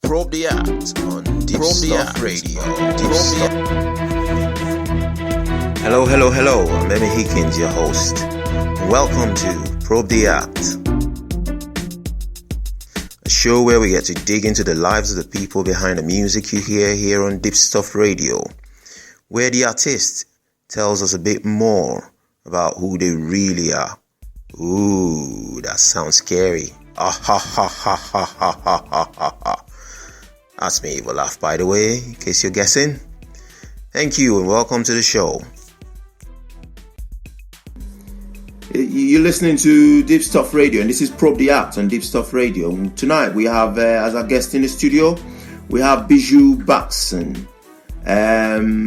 Probe the Act on Deep Stuff Radio. Hello. I'm Emmy Hickins, your host. Welcome to Probe the Act, a show where we get to dig into the lives of the people behind the music you hear here on Deep Stuff Radio, where the artist tells us a bit more about who they really are. Ooh, that sounds scary. That's my evil laugh, by the way, in case you're guessing. Thank you and welcome to the show. You're listening to Deep Stuff Radio, and this is Probe the Act on Deep Stuff Radio. And tonight we have, as our guest in the studio, we have Bijou Bakson,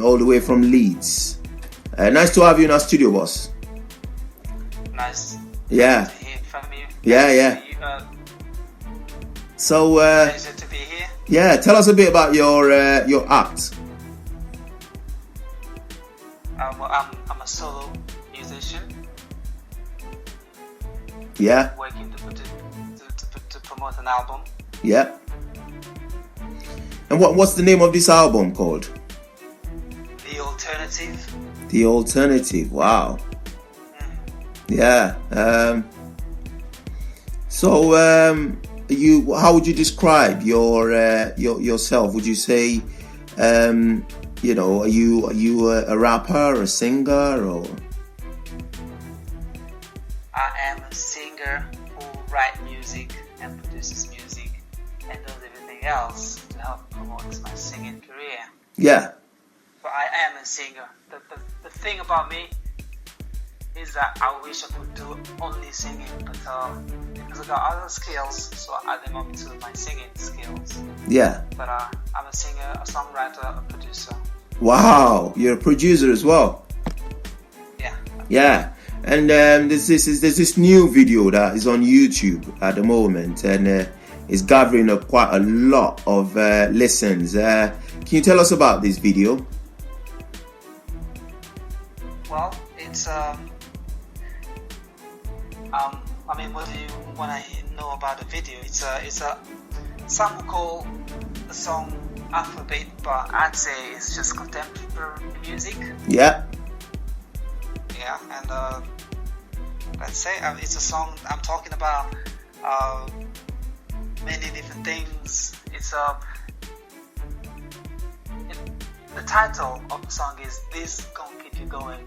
all the way from Leeds. Nice to have you in our studio, boss. Nice. Yeah. To hear from you. Yeah. So, pleasure to be here. yeah, tell us a bit about your act. Well, I'm a solo musician. Yeah. Working to promote an album. Yeah. And what's the name of this album called? The Alternative. The Alternative. Wow. Yeah. So, how would you describe yourself? Would you say, are you a rapper, a singer, or? I am a singer who writes music and produces music and does everything else to help promote my singing career. Yeah. But I am a singer. The thing about me is that I wish I could do only singing, but because I got other skills, so I add them up to my singing skills. Yeah. But I'm a singer, a songwriter, a producer. Wow, you're a producer as well. Yeah. Yeah. And there's this new video that is on YouTube at the moment, and it's gathering up quite a lot of listens. Can you tell us about this video? Well, it's what do you want to know about the video? It's some call the song Afrobeat, but I'd say it's just contemporary music. Yeah. Yeah, and let's say it's a song I'm talking about many different things. The title of the song is "This Gonna Keep You Going."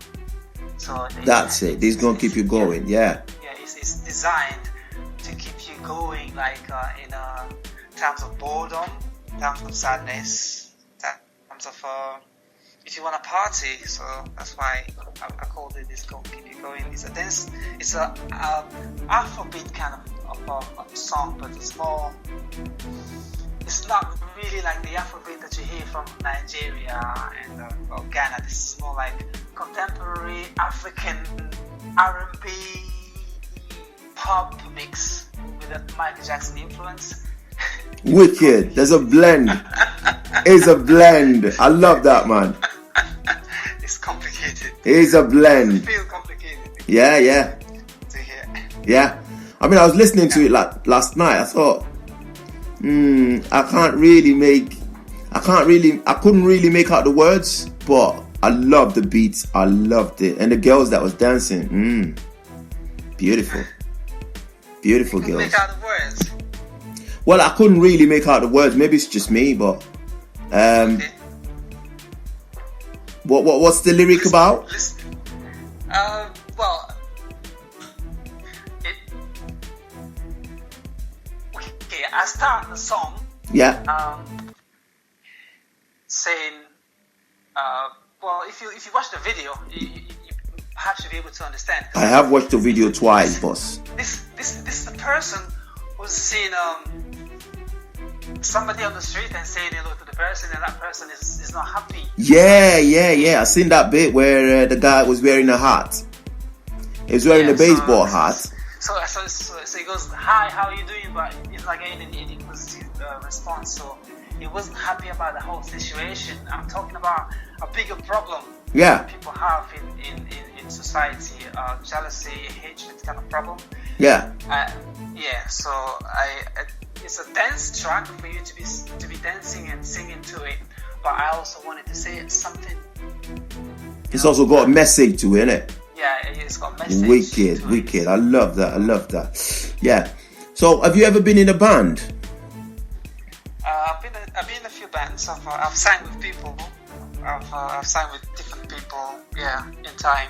So that's it. This gonna keep you going. Yeah. Yeah, it's designed to keep you going, like in times of boredom, times of sadness, times of if you want to party. So that's why I called it "This Gonna Keep You Going." It's a dance. It's a Afrobeat kind of song, but it's more. It's not really like the Afrobeat that you hear from Nigeria and Ghana. This is more like contemporary African R&B pop mix with a Michael Jackson influence. Wicked. There's a blend. It's a blend. I love that, man. It's complicated. It's a blend. It feels complicated. Yeah. To hear. Yeah. I mean, I was listening to it like last night. I thought, I couldn't really make out the words, but I loved the beats. I loved it. And the girls that was dancing, beautiful girls. Make out the words. Well, I couldn't really make out the words. Maybe it's just me, but Okay. what's the lyric about? Listen. I start the song. Yeah. Saying, if you watch the video, you perhaps you'll be able to understand. I have watched the video twice, boss. This is the person who's seeing somebody on the street and saying hello to the person, and that person is not happy. Yeah. I seen that bit where the guy was wearing a hat. He was wearing a baseball hat. So he goes, "Hi, how are you doing?" But it's like any positive response. So he wasn't happy about the whole situation. I'm talking about a bigger problem. Yeah. People have in society, jealousy, hatred kind of problem. Yeah. So it's a dance track for you to be dancing and singing to it. But I also wanted to say something. It's also got a message to it, innit? Yeah, it's got a message. Wicked. I love that. Yeah. So, have you ever been in a band? I've been in a few bands. I've sang with people. I've sang with different people. Yeah, in time.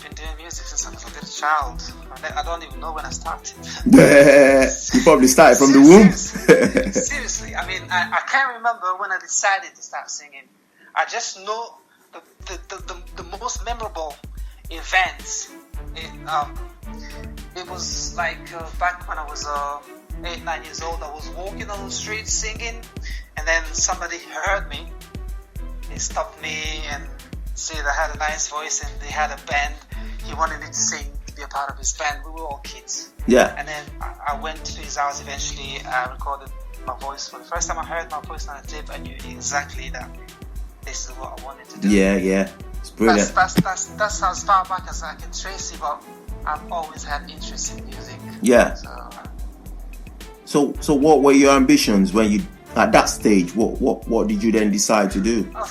Been doing music since I was a little child. I don't even know when I started. You probably started from the womb. Seriously, I mean, I can't remember when I decided to start singing. I just know the most memorable events. It was like back when I was 8-9 years old. I was walking on the street singing, and then somebody heard me. They stopped me and said I had a nice voice, and they had a band. He wanted me to sing, to be a part of his band. We were all kids. Yeah. And then I went to his house eventually. I recorded my voice. For the first time I heard my voice on a tape, I knew exactly that this is what I wanted to do. Yeah. It's brilliant. That's as far back as I can trace it, but I've always had interest in music. Yeah. So what were your ambitions when you, at that stage, what did you then decide to do? What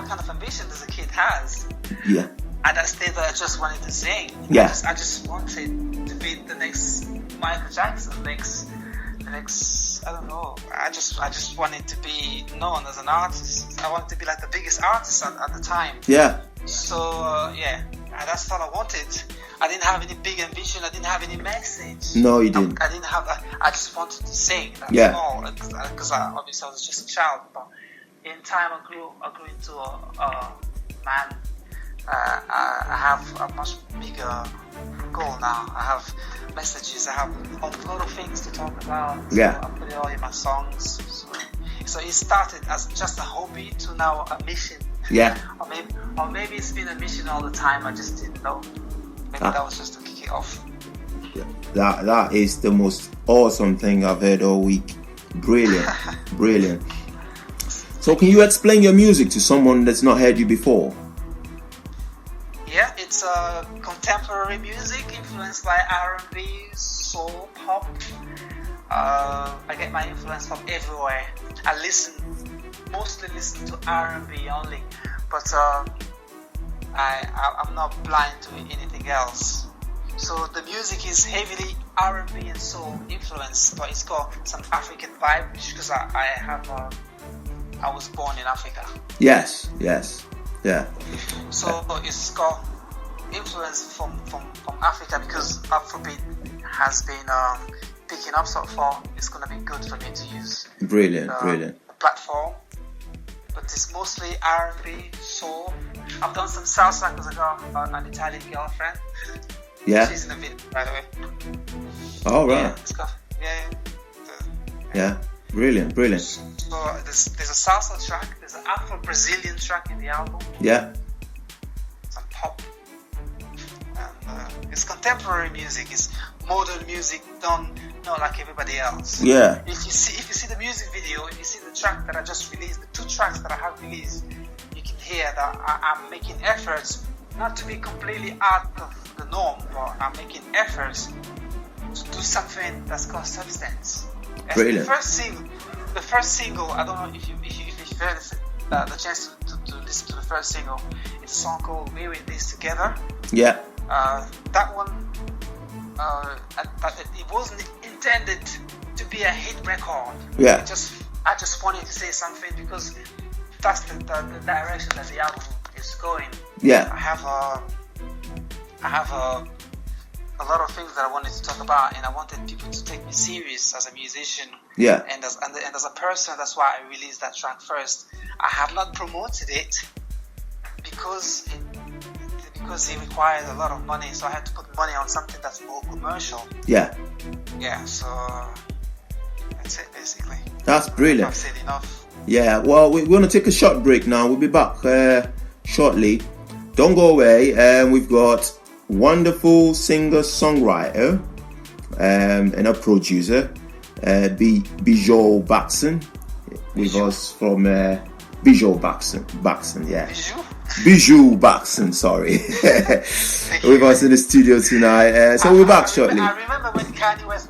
kind of ambition does a kid has? Yeah. At that stage, I just wanted to sing. Yeah. I just wanted to be the next Michael Jackson, the next I don't know. I just wanted to be known as an artist. I wanted to be like the biggest artist at the time. Yeah. So that's all I wanted. I didn't have any big ambition. I didn't have any message. No, you didn't. I didn't have. I just wanted to sing. That's all. Because obviously I was just a child. But in time, I grew into a man. I have a much bigger goal now. I have messages. I have a lot of things to talk about. Yeah. So I put it all in my songs. So it started as just a hobby to now a mission. Yeah. Or maybe it's been a mission all the time. I just didn't know. Maybe that was just to kick it off. Yeah. That is the most awesome thing I've heard all week. Brilliant. So can you explain your music to someone that's not heard you before? Yeah, it's contemporary music influenced by R&B, soul, pop. I get my influence from everywhere. I mostly listen to R&B only, but I'm not blind to anything else. So the music is heavily R&B and soul influenced, but it's got some African vibe because I was born in Africa. Yes. Yeah. So it's got influence from Africa because Afrobeat has been picking up so far. It's going to be good for me to use. Brilliant. The platform. But it's mostly R&B, soul. I've done some salsa because I got an Italian girlfriend. Yeah. She's in the video, by the way. Oh, right. Yeah. Brilliant. So there's a salsa track, there's an Afro-Brazilian track in the album. Yeah. Some pop. And it's contemporary music. It's modern music done not like everybody else. Yeah. If you see the music video, if you see the track that I just released, the 2 tracks that I have released, you can hear that I'm making efforts not to be completely out of the norm, but I'm making efforts to do something that's got substance. Brilliant. The first single, I don't know if you've had the chance to listen to the first single. It's a song called "We're in This Together." Yeah. That one, it wasn't intended to be a hit record. Yeah. I just wanted to say something because that's the direction that the album is going. Yeah. I have a lot of things that I wanted to talk about, and I wanted people to take me serious as a musician. Yeah. And as a person, that's why I released that track first. I have not promoted it because it required a lot of money, so I had to put money on something that's more commercial. Yeah. Yeah. So that's it, basically. That's brilliant. I've said enough. Yeah. Well, we're going to take a short break now. We'll be back shortly. Don't go away. We've got wonderful singer-songwriter and a producer, Bijou Bakson, with us from Bijou Bakson, yeah. Bijou Bakson, sorry. With us in the studio tonight. So we're back shortly. I remember when Kanye West